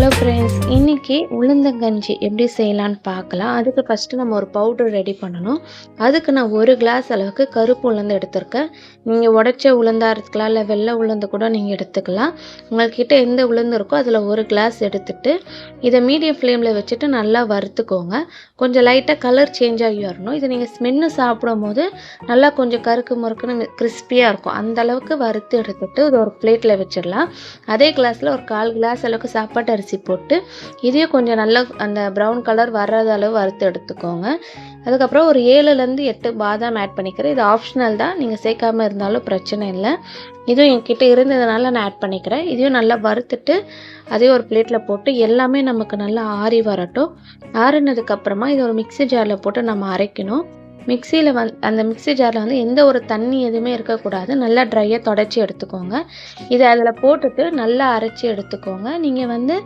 Hello friends, இன்னைக்கு உளுந்தங்கஞ்சி எப்படி செய்யலான்னு பார்க்கலாம். அதுக்கு ஃபஸ்ட்டு நம்ம ஒரு பவுடர் ரெடி பண்ணணும். அதுக்கு நான் 1 கிளாஸ் அளவுக்கு கருப்பு உளுந்து எடுத்திருக்கேன். நீங்கள் உடைச்ச உளுந்தா இருக்கலாம், இல்லை வெள்ளை உளுந்து கூட நீங்கள் எடுத்துக்கலாம். உங்கள்கிட்ட எந்த உளுந்து இருக்கோ அதில் 1 கிளாஸ் எடுத்துட்டு இதை மீடியம் ஃப்ளேமில் வச்சுட்டு நல்லா வறுத்துக்கோங்க. கொஞ்சம் லைட்டாக கலர் சேஞ்ச் ஆகி வரணும். இதை நீங்கள் மென்று சாப்பிடும் போது நல்லா கொஞ்சம் கருக்கு முறுக்குன்னு கிறிஸ்பியாக இருக்கும். அந்த அளவுக்கு வறுத்து எடுத்துட்டு இது ஒரு பிளேட்டில் வச்சிடலாம். அதே கிளாஸில் ஒரு 1/4 கிளாஸ் அளவுக்கு சாப்பாட்டு அரிசி போட்டு இதையும் கொஞ்சம் நல்லா அந்த ப்ரௌன் கலர் வர்றது அளவு வறுத்து எடுத்துக்கோங்க. அதுக்கப்புறம் ஒரு 7லேருந்து 8 பாதாம் ஆட் பண்ணிக்கிறேன். இது ஆப்ஷனல் தான், நீங்கள் சேர்க்காமல் இருந்தாலும் பிரச்சனை இல்லை. இதுவும் என்கிட்ட இருந்ததுனால நான் ஆட் பண்ணிக்கிறேன். இதையும் நல்லா வறுத்துட்டு அதையும் ஒரு பிளேட்டில் போட்டு எல்லாமே நமக்கு நல்லா ஆறி வரட்டும். ஆறினதுக்கப்புறமா இதை ஒரு மிக்ஸி ஜாரில் போட்டு நம்ம அரைக்கணும். மிக்சியில் அந்த மிக்ஸி ஜாரில் எந்த ஒரு தண்ணி எதுவுமே இருக்கக்கூடாது. நல்லா ட்ரையாக தொடச்சி எடுத்துக்கோங்க. இதை அதில் போட்டுட்டு நல்லா அரைச்சி எடுத்துக்கோங்க. நீங்கள்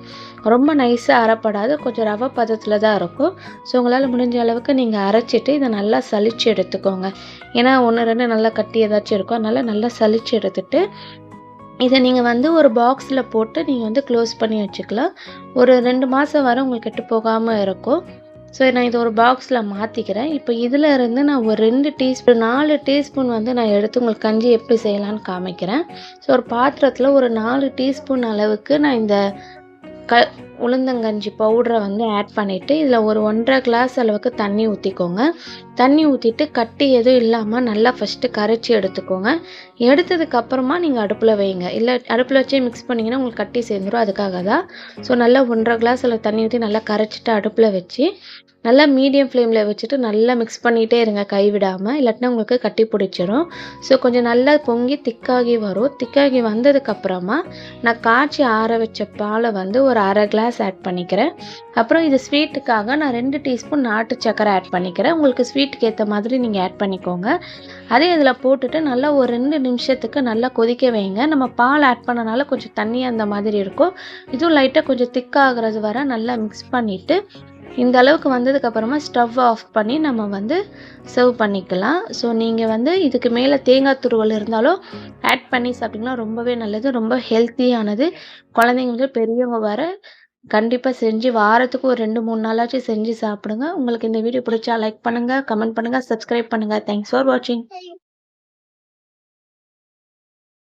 ரொம்ப நைஸாக அரைப்படாது, கொஞ்சம் ரவை பதத்தில் தான் இருக்கும். ஸோ உங்களால் முடிஞ்ச அளவுக்கு நீங்கள் அரைச்சிட்டு இதை நல்லா சலிச்சு எடுத்துக்கோங்க. ஏன்னா 1, 2 நல்லா கட்டி ஏதாச்சும் இருக்கும். அதனால் நல்லா சலிச்சு எடுத்துட்டு இதை நீங்கள் ஒரு பாக்ஸில் போட்டு நீங்கள் க்ளோஸ் பண்ணி வச்சுக்கலாம். ஒரு 2 மாதம் வரை உங்களுக்கு கெட்டு போகாமல் இருக்கும். ஸோ நான் இதை ஒரு பாக்ஸில் மாற்றிக்கிறேன். இப்போ இதில் இருந்து நான் ஒரு 2 டீஸ்பூன் 4 டீஸ்பூன் நான் எடுத்து உங்களுக்கு கஞ்சி எப்படி செய்யலான்னு காமிக்கிறேன். ஸோ ஒரு பாத்திரத்தில் ஒரு 4 டீஸ்பூன் அளவுக்கு நான் இந்த உளுந்தங்கஞ்சி பவுடரை ஆட் பண்ணிவிட்டு இதில் ஒரு 1.5 கிளாஸ் அளவுக்கு தண்ணி ஊற்றிக்கோங்க. தண்ணி ஊற்றிட்டு கட்டி எதுவும் இல்லாமல் நல்லா ஃபஸ்ட்டு கரைச்சி எடுத்துக்கோங்க. எடுத்ததுக்கப்புறமா நீங்கள் அடுப்பில் வைங்க. இல்லை அடுப்பில் வச்சே மிக்ஸ் பண்ணிங்கன்னா உங்களுக்கு கட்டி சேர்ந்துடும், அதுக்காக தான். ஸோ நல்லா 1.5 கிளாஸ் அளவு தண்ணி ஊற்றி நல்லா கரைச்சிட்டு அடுப்பில் வச்சு நல்லா மீடியம் ஃப்ளேமில் வச்சுட்டு நல்லா மிக்ஸ் பண்ணிகிட்டே இருங்க கைவிடாமல், இல்லாட்டினா உங்களுக்கு கட்டி பிடிச்சிரும். ஸோ கொஞ்சம் நல்லா பொங்கி திக்காகி வரும். திக்காகி வந்ததுக்கப்புறமா நான் காய்ச்சி ஆற வச்ச பாலை ஒரு 1/2 கிளாஸ் ஆட் பண்ணிக்கிறேன். அப்புறம் இது ஸ்வீட்டுக்காக நான் 2 டீஸ்பூன் நாட்டு சக்கரை ஆட் பண்ணிக்கிறேன். உங்களுக்கு ஸ்வீட்டுக்கு ஏற்ற மாதிரி நீங்கள் ஆட் பண்ணிக்கோங்க. அதே இதில் போட்டுட்டு நல்லா ஒரு 2 நிமிஷத்துக்கு நல்லா கொதிக்க வைங்க. நம்ம பால் ஆட் பண்ணனால கொஞ்சம் தண்ணியாக அந்த மாதிரி இருக்கும். இதுவும் லைட்டாக கொஞ்சம் திக்காகிறது வர நல்லா மிக்ஸ் பண்ணிவிட்டு இந்த அளவுக்கு வந்ததுக்கப்புறமா ஸ்டவ் ஆஃப் பண்ணி நம்ம சர்வ் பண்ணிக்கலாம். ஸோ நீங்கள் இதுக்கு மேலே தேங்காய் துருவல் இருந்தாலும் ஆட் பண்ணி சாப்பிட்டிங்கன்னா ரொம்பவே நல்லது, ரொம்ப ஹெல்த்தியானது. குழந்தைங்க பெரியவங்க வர கண்டிப்பாக செஞ்சு வாரத்துக்கு ஒரு 2-3 நாளாச்சும் செஞ்சு சாப்பிடுங்க. உங்களுக்கு இந்த வீடியோ பிடிச்சா லைக் பண்ணுங்கள், கமெண்ட் பண்ணுங்கள், சப்ஸ்கிரைப் பண்ணுங்கள். தேங்க்ஸ் ஃபார் வாட்சிங்.